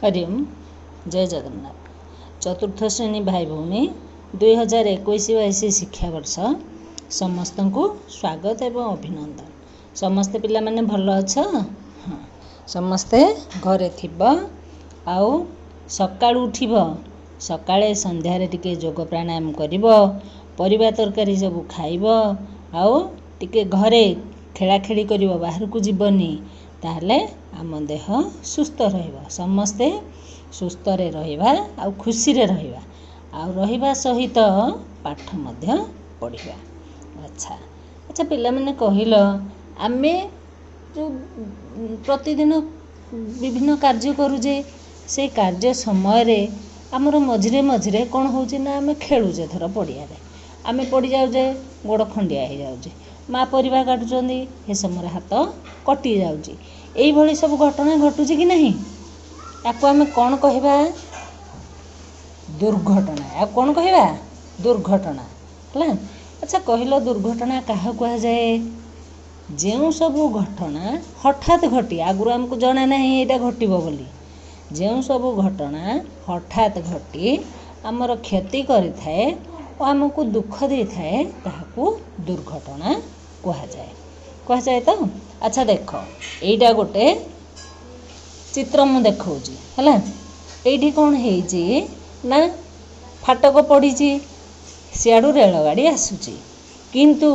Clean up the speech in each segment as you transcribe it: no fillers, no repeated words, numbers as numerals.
हरिओम जय जगन्नाथ। चतुर्थ श्रेणी भाई भौणी 2021-22 शिक्षावर्ष समस्त को स्वागत एवं अभिनंदन। समस्ते पिला माने भल अछ? हाँ, समस्ते घरे थिबा आउ सकाळु उठिब, सकाळे संध्यारे टिके जोग प्राणायाम करिब, परिबा तरकारी सब खाइब, आउ टिके घरे खेलाखेली करिब, बाहर को जीवनी, ताहले आम देह सुस्थ रहिबा। समस्ते सुस्थ रे रहिबा आउ खुशी रे रहिबा आउ रहिबा सहित पाठ मध्य पढ़िबा। अच्छा अच्छा पिला माने कहिलो आमे जो प्रतिदिन विभिन्न कार्य करूजे से कार्य समय रे आमर मझिरे मझिरे कौन होउछि ना आमे खेलुजे, थर पड़िया रे आमे पड़ी जाउजे, गोड़ खंडिया हो जाउजे, माँ परिबा काटुचंदी हे समय हाथ कटि जाउछि। एई भली सब घटना घटुछि कि नहीं? याकू आमे कौन कहबा? दुर्घटना। या कौन कहबा? दुर्घटना हला। अच्छा कहिलो दुर्घटना काहा कहा जाए? जेउ सब घटना हठात घटी, आगुरु हमको जाना नहीं एटा घटिबो बोली, जेउ सब घटना हठात घटी आमर क्षति करि थाए और हमको दुख दे थाए ताहाकू दुर्घटना कहा जाए तो। अच्छा देख एइटा गोटे चित्र मु देखौची हला। एइठी कौन हेइची ना फाटक पड़ीची, सियाड़ू रेल गाड़ी आसुची, किंतु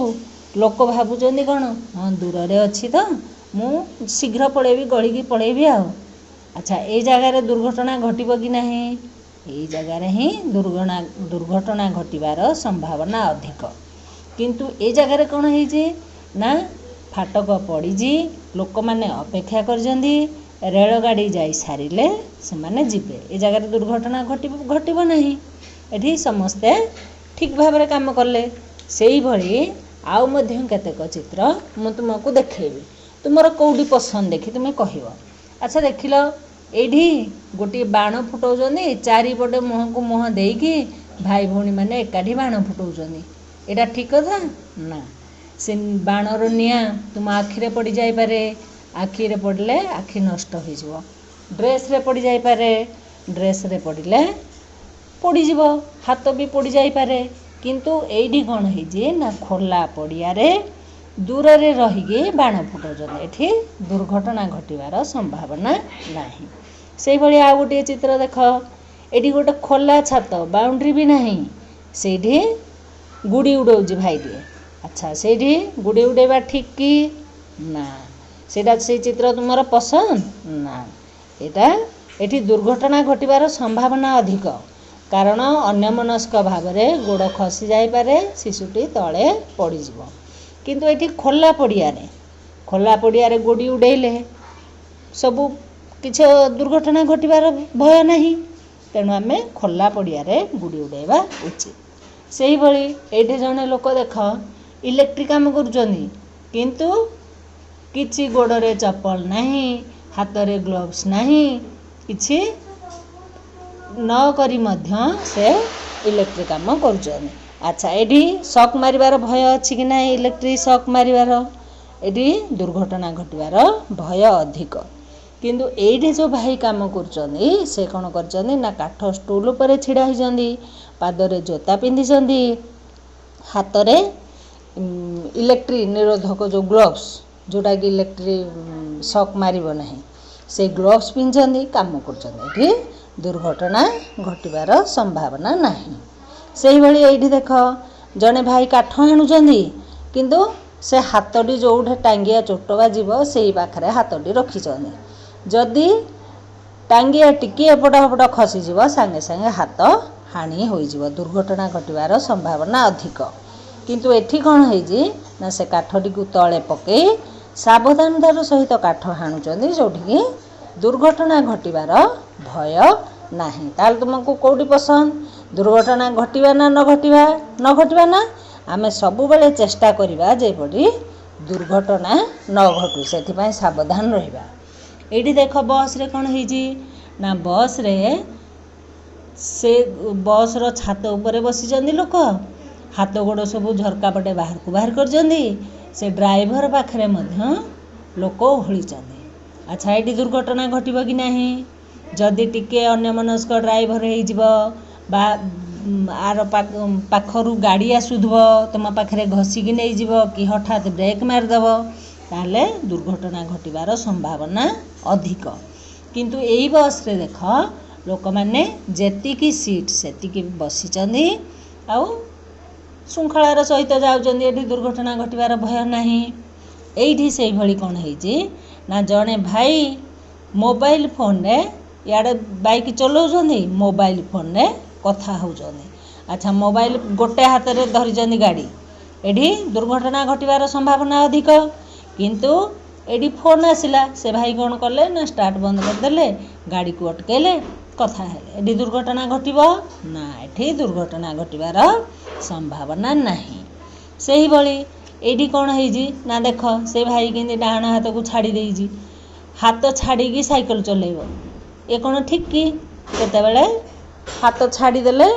लोक भाबुचंदी कौन हाँ दूर रे अच्छी तो मु शीघ्र पळेबी, गळिकी पळेबी आउ। अच्छा ए जगार दुर्घटना घटिबो कि नहीं? ए जगार ही दुर्घटना घटिबार संभावना अधिक, किंतु ए जगार कौन हेइची ना फाटक पड़ीची, लोक माने अपेक्षा करजंदी, रेल गाड़ी जाई सारिले से माने जिबे, ए जगार दुर्घटना घटिबो नहीं। एठी समस्ते ठीक भाबरे काम करले। सेई भली आउ मध्यम केतेक चित्र मु तुमको देखेबी, तुमर कोउडी पसंद देखि तुमे कहिबो। अच्छा देखिलो एठी गोटी बाण फुटौजंदी, चारि पटे मुह को मुह देइकी भाई भौणी माने एकाठी बाण फुटौजंदी, एटा ठीक कथा ना? से बाणर निया तुम आखिरे पड़ी जाई पारे, आखिरे पड़ले आखि नष्ट हो जिवो। ड्रेस रे पड़ी जाई पारे, ड्रेस रे पड़िले पड़ी जिवो, हाथ भी पड़ी जाई पारे, किंतु एइडी कोन हेजी ना खोला पड़िया रे दूर रे रहिगे बाण फुटौजंदी, एठी दुर्घटना घटिबार संभावना नाही। सेई भली आ गोटे चित्र देख, एठी गोटे खोला छात, बाउंड्री भी नहीं, सेठी गुड़ी उड़ौजी भाईटे। अच्छा सेठी गुड़ी उड़ेबा ठीक कि ना? सेटा से चित्र तुमर पसंद ना? एटा एठी दुर्घटना घटिबार संभावना अधिक, कारण अन्यमनस्क भावरे गोड़ खसी जाई पारे, शिशुटी तळे पड़ी जिवो। किंतु एठी खोला पड़िया रे गुड़ी उड़ेले सबु किछ दुर्घटना घटिबार भय नहीं, तेणु आमे खोला पड़िया रे गुड़ी उड़ेबा उचित। सेही भली एठी जने लोक देख इलेक्ट्रिक काम करूचंदी, किंतु किछि गोड़रे चप्पल नहीं, हाथ रे ग्लोव्स नहीं, किछि न करी मध्य से इलेक्ट्रिक काम करूचंदी। अच्छा एठी शॉक मारिबार भय अछि कि नहीं? इलेक्ट्रिक शॉक मारिबार एठी दुर्घटना घटिबार भय अधिक, किंतु एठी जो भाई काम करूचंदी से कोन करचंदी ना काठ स्टूल ऊपर छिड़ा होइचंदी, पादरे जोता पिंधिचंदी, हाथ रे इलेक्ट्रिक निरोधक जो ग्लोव्स जोटा कि इलेक्ट्रिक शॉक मारिबो नहीं, से ग्लोव्स पिंधचंदी काम करचंदी, एठी दुर्घटना घटिबार संभावना नहीं। सेही भली एठी देख जने भाई काठ हाणुचंदी, किंतु से हाथटी जोठे टांगिया चोट बाजिबो सेही पाखरे हाथटी रखिचंदी, जदि टांगिया टिके एपट हपट खसी जिवो सांगे सांगे हाथ हानि होई जिवो, दुर्घटना घटिबार संभावना अधिक। किंतु एठी कौन हेजी ना से काठटी को तळे पके सावधानतार सहित काठ हाणुचंदी, जोठी दुर्घटना घटिबार भय नाही। ताल तुमको कोउडी पसंद? दुर्घटना घटिबा ना न घटिबा ना? आमे सबु बेले चेष्टा करिबा जे पड़ी दुर्घटना न घटू, सेथि पय सावधान रहिबा। एठी देख बस रे कौन हेजी ना बस रे से बस रो छात ऊपर बसिचंदी लोक, हाथ गोड़ सब झरका पटे बाहर को बाहर करचंदी, से ड्राइवर पाखरे मध्य लोक ओहळिचंदी। अच्छा एठी दुर्घटना घटिबो कि नहीं? जदि टिके अन्यमनस्क ड्राइवर हो आर पाखरु गाड़ी आसुथब तुम पाखे घसिकी नहीं जीव कि हठात ब्रेक मारिदेव ताहले दुर्घटना घटिबार संभावना अधिक। किंतु एई बस रे देख लोक मैंने जेतिकी सीट सेतिकी बसिचंदी आउ श्रृंखलार सहित जाउचंदी एठी दुर्घटना घटिबार भय नाही। एइठी सेई भली कोन हेजी ना जणे भाई मोबाइल फोन रे याडे बाइक चलाउचंदी मोबाइल फोन रे कथा होउचंदी। अच्छा मोबाइल गोटे हाथ रे धरिचंदी गाड़ी एठी दुर्घटना घटिबार संभावना अधिक। किंतु एठी फोन आसिला से भाई कौन कले ना स्टार्ट बंद करदेले गाड़ी को अटकेले कथा हेले एठी दुर्घटना घटिबो ना एठी दुर्घटना घटिबार संभावना नाही। सेही भली एठी कौन हेजी ना देख से भाई किंदी डाहाण हाथ को छाड़ी देइजी हाथ छाड़ी की साइकिल चलेइबो ए कौन ठीक कि केतेबेले हाथ छाड़ी देले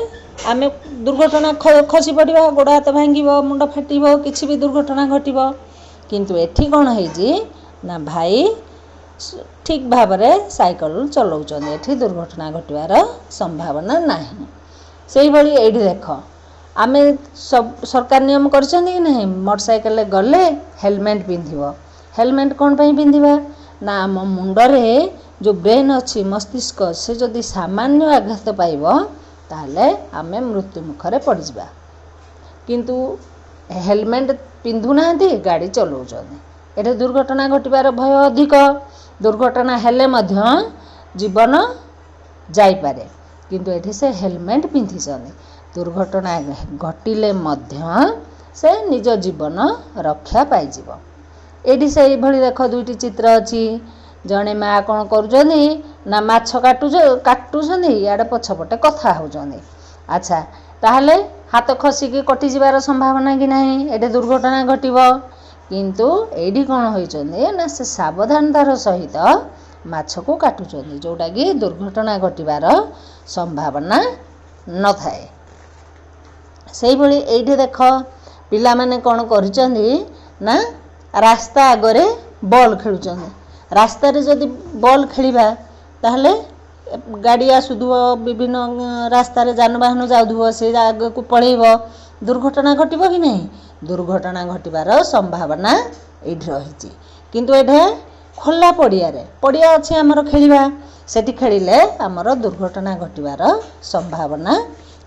आमे दुर्घटना खसी पड़िबा गोड़ हाथ भांगिबो मुंड फाटिबो किछि भी दुर्घटना घटिबो। किंतु एठी कौन हेजी ना भाई ठीक भाव में साइकिल चलाउछन एठी दुर्घटना घटिबार संभावना नाही। सेही भली एठी देख आमे सब सरकार नियम करछन कि नहीं मोटरसाइकिल गले हेलमेट पिंधिबो हेलमेट कौन पई पिंधिबा ना आम मुंडरे जो ब्रेन अच्छी मस्तिष्क से जदि सामान्य आघात पाइब ताहले आमे मृत्यु मुखरे पड़िजिबा। किंतु हेलमेट पिंधु नांती गाड़ी चलाउछन एठे दुर्घटना घटिबार भय अधिक। दुर्घटना हेले मध्य जीवन जाई पारे किंतु एठे से हेलमेट पिंधिछन दुर्घटना घटिले मध्य से निज जीवन रक्षा पाइजिबो। एठी से भली देख दुईटी चित्र अछि जणे माँ कौन करुचंदी ना माछ काटुचंदी याडे पछपटे कथा होउचंदी। अच्छा ताहले हाथ खसिकी कटि जिबार संभावना कि नहीं एठे दुर्घटना घटिबो। किंतु एठी कौन होइचंदी ना से सावधानतार सहित माछ को काटुचंदी जोटा कि दुर्घटना घटिबार संभावना न थाए। सेही भली एठी देख पिला माने कौन करिचंदी ना रास्ता आगरे बॉल खेलुचंदी रास्ता रे जदि बॉल खेलिबा ताहले गाड़ी आसुथबो विभिन्न रास्ता रे जानवाहन जाउथबो से आगे को पळेइबो दुर्घटना घटिबो कि नहीं दुर्घटना घटिबार संभावना एठी रहिछि। किंतु एठे खोला पड़िया अछि हमर खेलिबा सेठी खेलिले हमर दुर्घटना घटिबार संभावना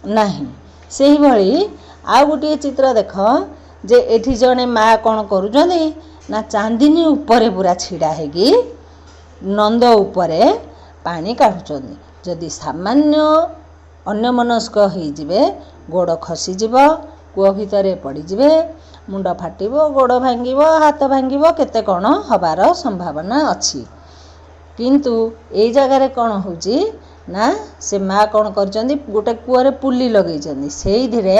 नाही। सेही भली आ गोटे चित्र देख जे एठी जने माँ कौन करुचंदी ना चांदिनी उपरे पूरा छिड़ा हेगी नंद उपरे पानी काढुचंदी जदि सामान्य अन्यमनस्क होइजिबे गोड़ खसीजिब कूह भितरे पड़िजिबे मुंड फाटिबो गोड़ भांगिबो हाथ भांगिबो केते कौन हबार संभावना अछि। किंतु एई जगार कौन होउची ना से माँ कौन करचंदी गोटे कूअरे पुली लगेइचंदी सेई धिरे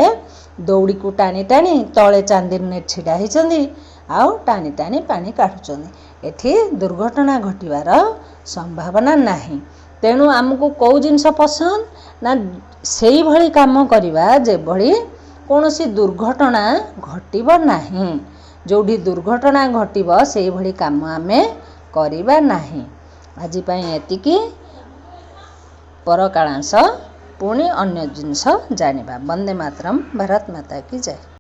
दौड़ी को टाणी टाणी तले चांदिनी ने छिड़ा होइचंदी आउ टाणी टाणी पानी काढुचंदी एठी दुर्घटना घटिबार संभावना नाही। तेणु आमको कौ जिनस पसंद ना सेई भली काम करिबा जे भली कोनोसी दुर्घटना घटिबो नाही जोडी दुर्घटना घटिबो सेई भली काम आमे करिबा नाही। आजि पई एतिकी पर कालांश पुणी अन्य जिनस जानिबा। वंदे मातरम। भारत माता की जय।